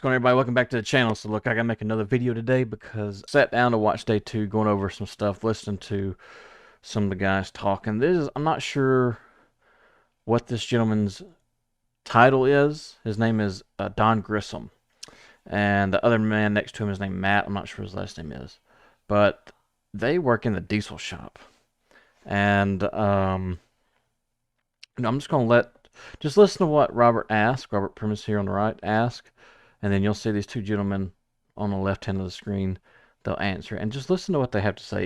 going on, everybody? Welcome back to the channel. So look, I gotta make another video today because I sat down to watch day two, going over some stuff, listening to some of the guys talking. I'm not sure what this gentleman's title is. His name is Don Grissom, and the other man next to him is named Matt. I'm not sure his last name is, but they work in the diesel shop. And I'm just gonna just listen to what Robert Primus here on the right asked, and then you'll see these two gentlemen on the left hand of the screen. They'll answer, and just listen to what they have to say.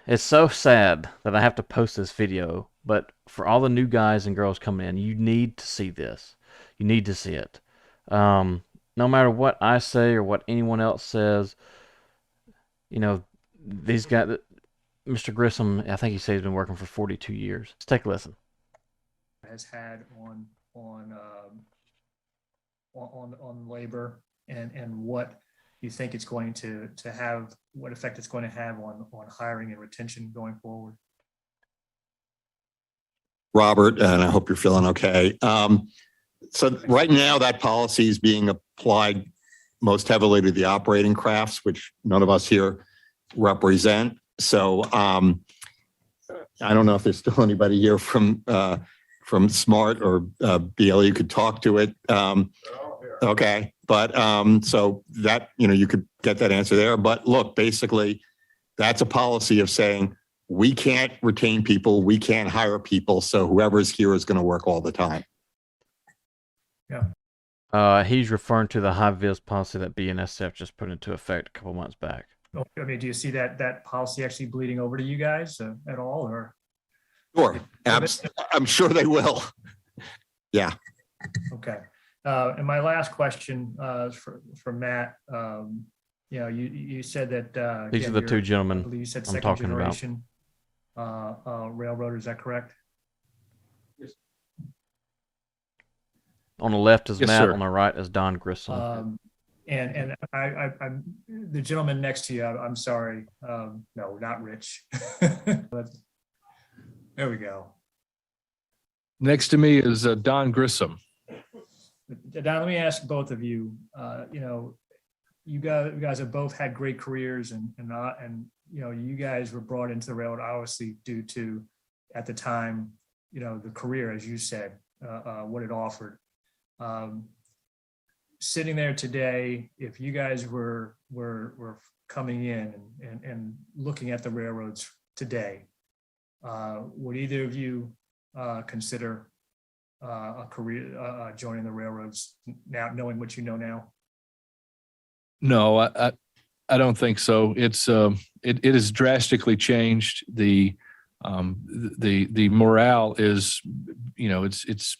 It's so sad that I have to post this video, but for all the new guys and girls coming in, you need to see this. You need to see it. No matter what I say or what anyone else says, these guys, Mr. Grissom, I think he said he's been working for 42 years. Let's take a listen. Has had on labor and what you think it's going to have, what effect it's going to have on hiring and retention going forward. Robert, and I hope you're feeling okay. So right now that policy is being applied most heavily to the operating crafts, which none of us here represent. So I don't know if there's still anybody here from SMART or BL you could talk to it. Okay, but so that, you could get that answer there. But look, basically, that's a policy of saying we can't retain people, we can't hire people, so whoever's here is going to work all the time. Yeah. He's referring to the high-vis policy that BNSF just put into effect a couple months back. I mean, do you see that policy actually bleeding over to you guys at all, or? Sure, I'm sure they will. Yeah. Okay. And my last question is for Matt. You said that these are the two gentlemen I believe you said I'm second talking generation railroader. Is that correct? Yes. On the left is Yes, Matt, sir. on the right is Don Grissom. And I'm the gentleman next to you. I'm sorry. No, not Rich. But there we go. Next to me is Don Grissom. Don, let me ask both of you. You guys have both had great careers, and you guys were brought into the railroad obviously due to, at the time, the career, as you said, what it offered. Sitting there today, if you guys were coming in and looking at the railroads today, would either of you consider a career joining the railroads now, knowing what you know now? No, I don't think so. It has drastically changed. The morale is, it's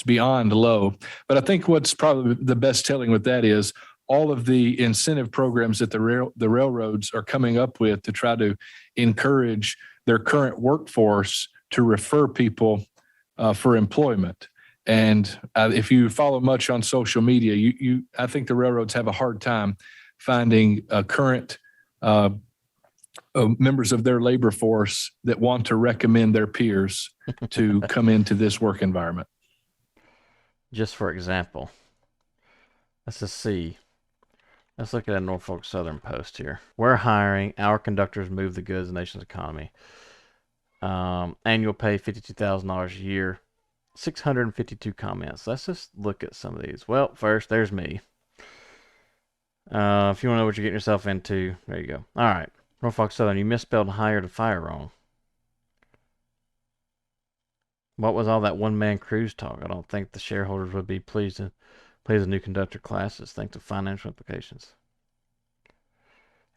beyond low. But I think what's probably the best telling with that is all of the incentive programs that the railroads are coming up with to try to encourage their current workforce to refer people for employment. And if you follow much on social media, I think the railroads have a hard time finding current members of their labor force that want to recommend their peers to come into this work environment. Just for example, let's just see. Let's look at a Norfolk Southern post here. We're hiring. Our conductors move the goods of the nation's economy. Annual pay $52,000 a year. 652 comments. Let's just look at some of these. Well, first, there's me. If you want to know what you're getting yourself into, there you go. All right. Norfolk Southern, you misspelled hire to fire wrong. What was all that one-man cruise talk? I don't think the shareholders would be pleased to play the new conductor classes. Think the financial implications.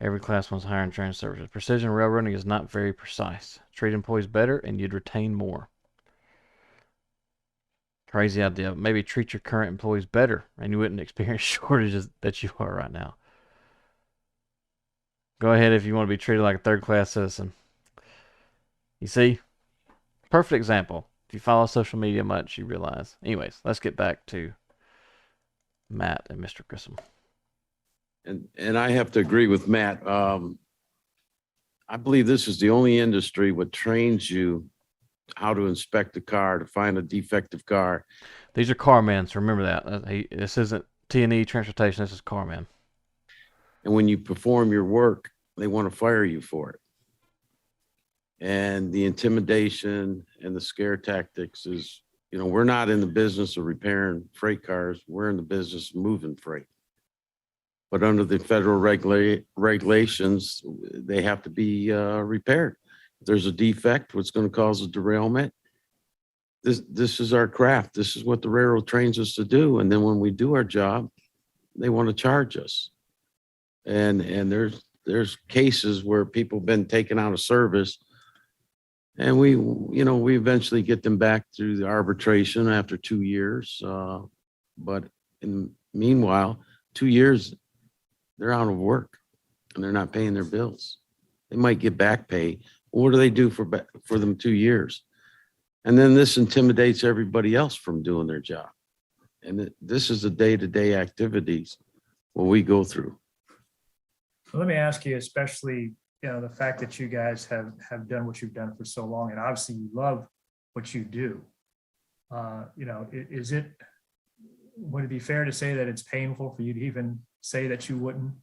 Every class wants higher insurance services. Precision railroading is not very precise. Treat employees better and you'd retain more. Crazy idea. Maybe treat your current employees better and you wouldn't experience shortages that you are right now. Go ahead if you want to be treated like a third-class citizen. You see? Perfect example. If you follow social media much, you realize. Anyways, let's get back to Matt and Mr. Grissom. And I have to agree with Matt. I believe this is the only industry what trains you how to inspect a car, to find a defective car. These are Carman, so remember that. This isn't T&E Transportation. This is Carman. And when you perform your work, they want to fire you for it. And the intimidation and the scare tactics is, you know, we're not in the business of repairing freight cars. We're in the business of moving freight. But under the federal regulations, they have to be repaired. If there's a defect, what's going to cause a derailment? This is our craft. This is what the railroad trains us to do. And then when we do our job, they want to charge us. And there's cases where people have been taken out of service, and we eventually get them back through the arbitration after 2 years. But meanwhile, 2 years, they're out of work and they're not paying their bills. They might get back pay. What do they do for them 2 years? And then this intimidates everybody else from doing their job. And this is the day-to-day activities what we go through. So let me ask you, especially, you know, the fact that you guys have done what you've done for so long, and obviously you love what you do. You know, would it be fair to say that it's painful for you to even say that you wouldn't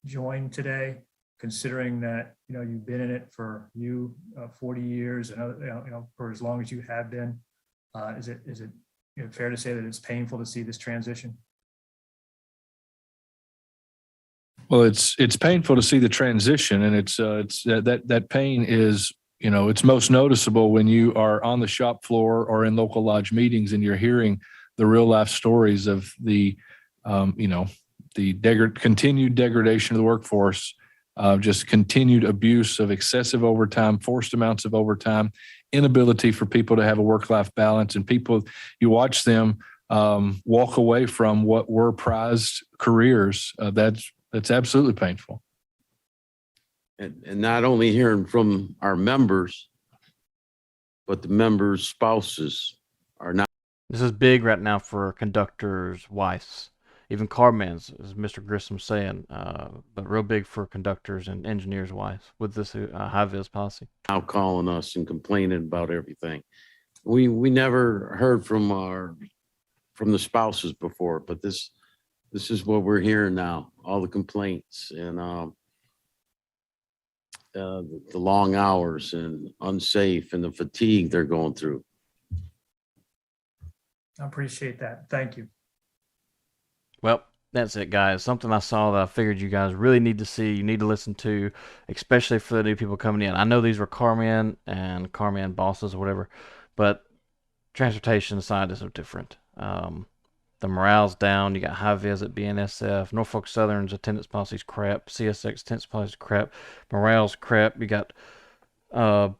join today, considering that, you know, you've been in it for 40 years and you know, for as long as you have been? Is it you know, fair to say that it's painful to see this transition? Well, it's painful to see the transition, and it's that pain is, you know, it's most noticeable when you are on the shop floor or in local lodge meetings and you're hearing the real life stories of the, you know, the continued degradation of the workforce, just continued abuse of excessive overtime, forced amounts of overtime, inability for people to have a work-life balance, and people, you watch them walk away from what were prized careers. That's absolutely painful. And not only hearing from our members, but the members' spouses are not. This is big right now for conductors' wives. Even carmen's, as Mr. Grissom saying, but real big for conductors and engineers' wives with this high-vis policy. Now calling us and complaining about everything. We never heard from the spouses before, but this is what we're hearing now. All the complaints and the long hours and unsafe and the fatigue they're going through. I appreciate that. Thank you. Well, that's it, guys. Something I saw that I figured you guys really need to see, you need to listen to, especially for the new people coming in. I know these were Carman and Carman bosses or whatever, but transportation scientists are different. The morale's down. You got high vis at BNSF. Norfolk Southern's attendance policy's crap. CSX attendance policy's crap. Morale's crap. You got CSX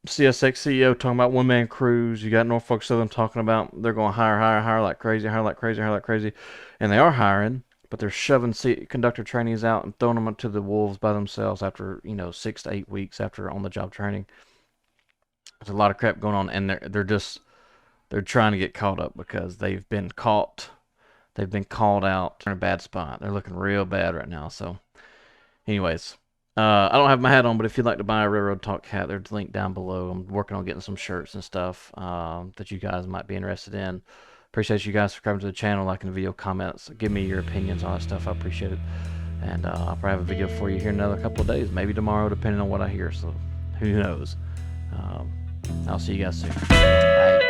CEO talking about one-man crews. You got Norfolk Southern talking about they're going to hire like crazy. And they are hiring, but they're shoving conductor trainees out and throwing them to the wolves by themselves after, 6 to 8 weeks after on-the-job training. There's a lot of crap going on, and they're trying to get caught up because they've been caught. They've been called out in a bad spot. They're looking real bad right now. So, anyways, I don't have my hat on, but if you'd like to buy a Railroad Talk hat, there's a link down below. I'm working on getting some shirts and stuff that you guys might be interested in. Appreciate you guys subscribing to the channel, liking the video, comments. Give me your opinions on that stuff. I appreciate it. And I'll probably have a video for you here in another couple of days, maybe tomorrow, depending on what I hear. So, who knows? I'll see you guys soon. Bye.